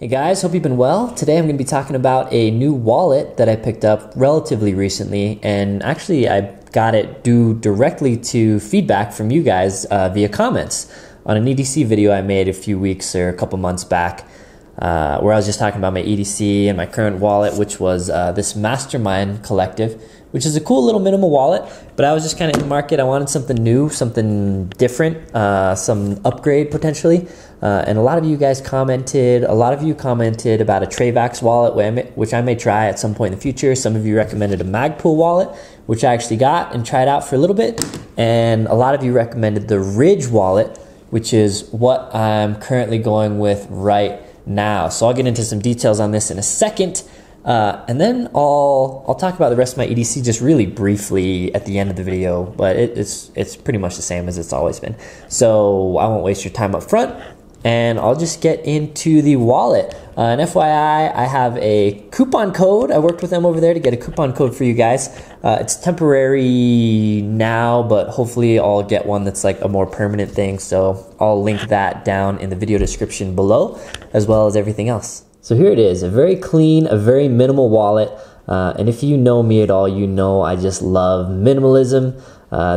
Hey guys, hope you've been well. Today I'm going to be talking about a new wallet that I picked up relatively recently, and actually I got it due directly to feedback from you guys via comments on an EDC video I made a few weeks or a couple months back where I was just talking about my EDC and my current wallet, which was this Mastermind Collective, which is a cool little minimal wallet, but I was just kind of in the market. I wanted something new, something different, some upgrade potentially. And a lot of you guys commented, about a Travax wallet, which I may try at some point in the future. Some of you recommended a Magpul wallet, which I actually got and tried out for a little bit. And a lot of you recommended the Ridge wallet, which is what I'm currently going with right now. So I'll get into some details on this in a second. And then I'll talk about the rest of my EDC just really briefly at the end of the video, but it's pretty much the same as it's always been. So I won't waste your time up front, and I'll just get into the wallet. And FYI, I have a coupon code. I worked with them over there to get a coupon code for you guys. It's temporary now, but hopefully I'll get one that's like a more permanent thing. So I'll link that down in the video description below, as well as everything else. So here it is, a very clean, a very minimal wallet. And if you know me at all, you know I just love minimalism.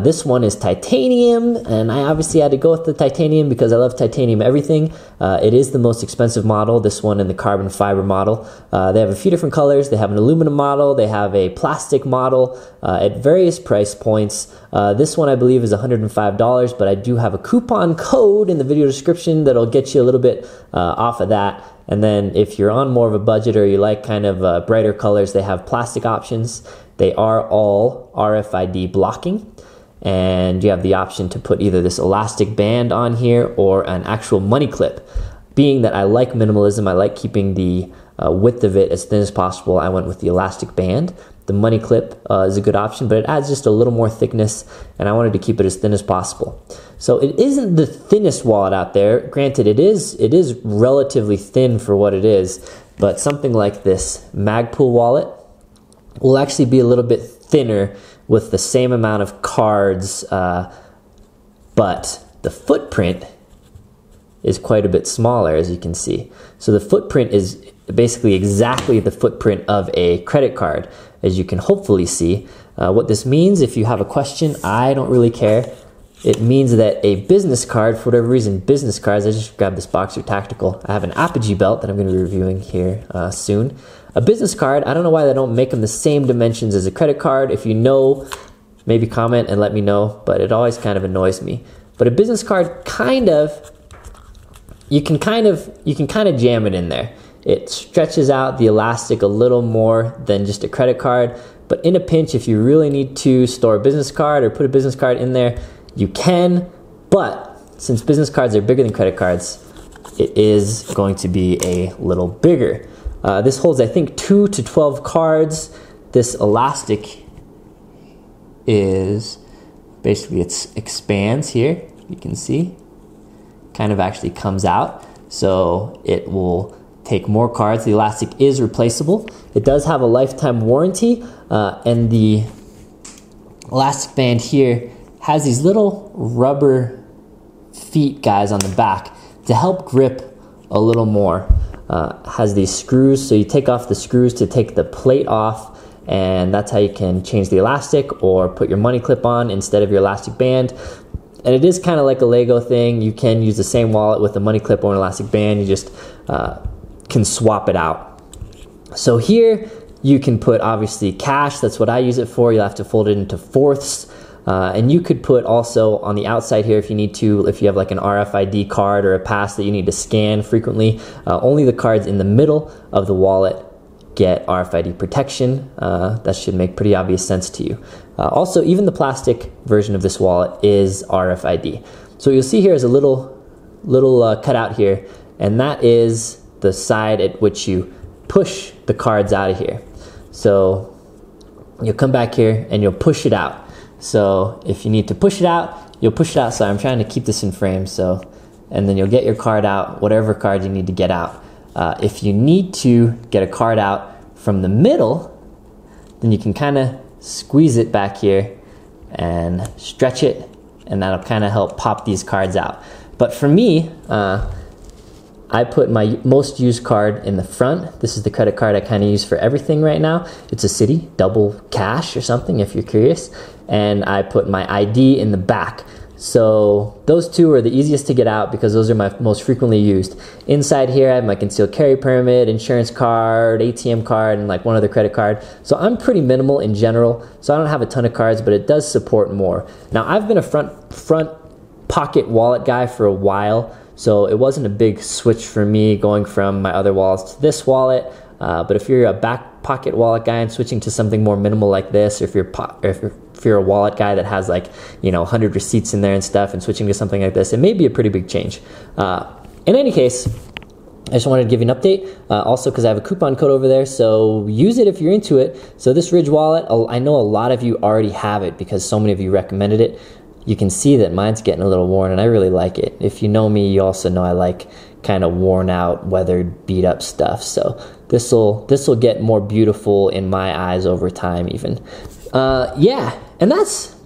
This one is titanium, and I obviously had to go with the titanium because I love titanium everything. It is the most expensive model, this one and the carbon fiber model. They have a few different colors. They have an aluminum model. They have a plastic model at various price points. This one I believe is $105, but I do have a coupon code in the video description that'll get you a little bit off of that. And then if you're on more of a budget or you like kind of brighter colors, they have plastic options. They are all RFID blocking. And you have the option to put either this elastic band on here or an actual money clip. Being that I like minimalism, I like keeping the width of it as thin as possible, I went with the elastic band. The money clip is a good option, but it adds just a little more thickness, and I wanted to keep it as thin as possible. So it isn't the thinnest wallet out there. Granted, it is relatively thin for what it is, but something like this Magpul wallet will actually be a little bit thinner with the same amount of cards, but the footprint is quite a bit smaller, as you can see. So the footprint is basically exactly the footprint of a credit card, as you can hopefully see. What this means, if you have a question, I don't really care. It means that a business card, for whatever reason, business cards, I just grabbed this Boxer Tactical. I have an Apogee belt that I'm going to be reviewing here soon. A business card, I don't know why they don't make them the same dimensions as a credit card. If you know, maybe comment and let me know, but it always kind of annoys me. But a business card, you can kind of jam it in there. It stretches out the elastic a little more than just a credit card, but in a pinch, if you really need to store a business card or put a business card in there, you can, but since business cards are bigger than credit cards, it is going to be a little bigger. This holds, I think, 2 to 12 cards. This elastic is basically, it expands here, you can see, kind of actually comes out, so it will take more cards. The elastic is replaceable. It does have a lifetime warranty, and the elastic band here has these little rubber feet guys on the back to help grip a little more. Has these screws, so you take off the screws to take the plate off, and that's how you can change the elastic or put your money clip on instead of your elastic band. And it is kind of like a Lego thing. You can use the same wallet with a money clip or an elastic band. You just can swap it out. So here you can put obviously cash. That's what I use it for. You'll have to fold it into fourths. And you could put also on the outside here if you need to, if you have like an RFID card or a pass that you need to scan frequently, only the cards in the middle of the wallet get RFID protection. That should make pretty obvious sense to you. Also, even the plastic version of this wallet is RFID. So you'll see here is a little cutout here, and that is the side at which you push the cards out of here. So you'll come back here and you'll push it out. So if you need to push it out, you'll push it out. So I'm trying to keep this in frame. And then you'll get your card out, whatever card you need to get out. If you need to get a card out from the middle, then you can kind of squeeze it back here and stretch it, and that'll kind of help pop these cards out. But for me, I put my most used card in the front. This is the credit card I kind of use for everything right now. It's a Citi, double cash or something if you're curious. And I put my ID in the back. So those two are the easiest to get out because those are my most frequently used. Inside here I have my concealed carry permit, insurance card, ATM card, and like one other credit card. So I'm pretty minimal in general, so I don't have a ton of cards, but it does support more. Now I've been a front pocket wallet guy for a while, so it wasn't a big switch for me going from my other wallets to this wallet. But if you're a back pocket wallet guy and switching to something more minimal like this, or if you're a wallet guy that has like, 100 receipts in there and stuff, and switching to something like this, it may be a pretty big change. In any case, I just wanted to give you an update. Also, because I have a coupon code over there, so use it if you're into it. So this Ridge wallet, I know a lot of you already have it because so many of you recommended it. You can see that mine's getting a little worn, and I really like it. If you know me, you also know I like kind of worn out, weathered, beat up stuff. So this'll get more beautiful in my eyes over time even. Yeah, and that's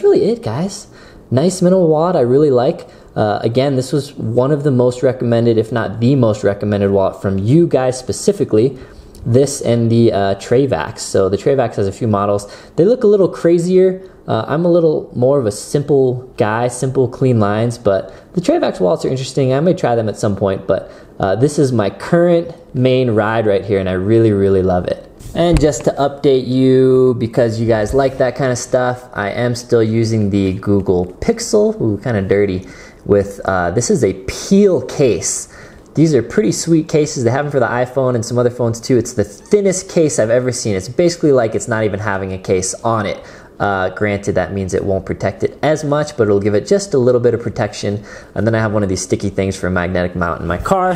really it, guys. Nice minimal wallet I really like. Again, this was one of the most recommended, if not the most recommended wallet from you guys specifically. This and the Travax. So the Travax has a few models. They look a little crazier. I'm a little more of a simple guy, simple, clean lines, but the Travax wallets are interesting. I may try them at some point, but this is my current main ride right here, and I really, really love it. And just to update you, because you guys like that kind of stuff, I am still using the Google Pixel. Ooh, kind of dirty. With this is a peel case. These are pretty sweet cases. They have them for the iPhone and some other phones too. It's the thinnest case I've ever seen. It's basically like it's not even having a case on it. Granted, that means it won't protect it as much, but it'll give it just a little bit of protection. And then I have one of these sticky things for a magnetic mount in my car.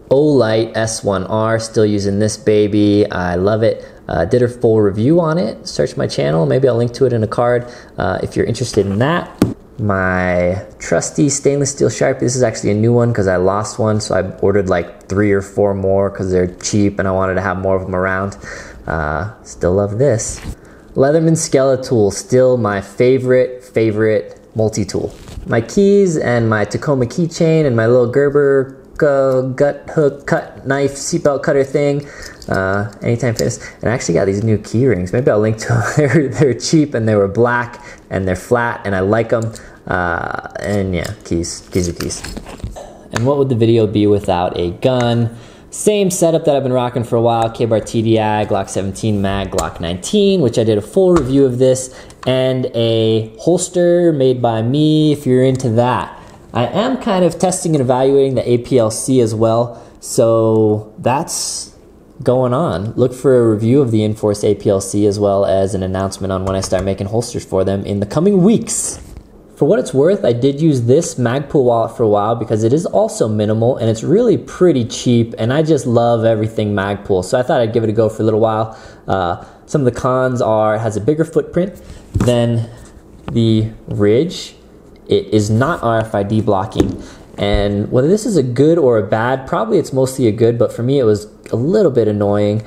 Olight S1R, still using this baby. I love it. Did a full review on it. Search my channel. Maybe I'll link to it in a card if you're interested in that. My trusty stainless steel Sharpie. This is actually a new one because I lost one, so I ordered like 3 or 4 more because they're cheap and I wanted to have more of them around. Still love this. Leatherman Skeletool, still my favorite multi-tool. My keys and my Tacoma keychain and my little Gerber gut hook cut knife seatbelt cutter thing. Anytime Fitness. And I actually got these new key rings. Maybe I'll link to them. They're cheap and they were black and they're flat and I like them. And yeah, keys are keys. And what would the video be without a gun? Same setup that I've been rocking for a while. K-Bar TDI, Glock 17 Mag, Glock 19, which I did a full review of this, and a holster made by me if you're into that. I am kind of testing and evaluating the APLC as well, so that's going on. Look for a review of the Enforce APLC as well as an announcement on when I start making holsters for them in the coming weeks. For what it's worth, I did use this Magpul wallet for a while because it is also minimal and it's really pretty cheap, and I just love everything Magpul, so I thought I'd give it a go for a little while. Some of the cons are it has a bigger footprint than the Ridge. It is not RFID blocking, and whether this is a good or a bad, probably it's mostly a good, but for me it was a little bit annoying,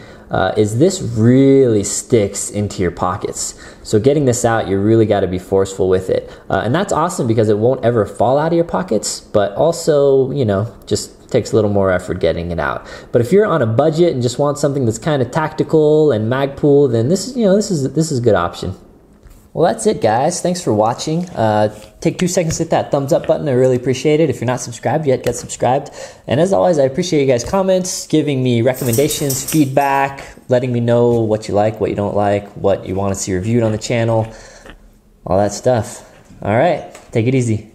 is this really sticks into your pockets. So getting this out, you really got to be forceful with it. And that's awesome because it won't ever fall out of your pockets, but also, just takes a little more effort getting it out. But if you're on a budget and just want something that's kind of tactical and Magpul, then this is a good option. Well, that's it, guys. Thanks for watching. Take 2 seconds to hit that thumbs up button. I really appreciate it. If you're not subscribed yet, get subscribed. And as always, I appreciate you guys' comments, giving me recommendations, feedback, letting me know what you like, what you don't like, what you want to see reviewed on the channel, all that stuff. All right, take it easy.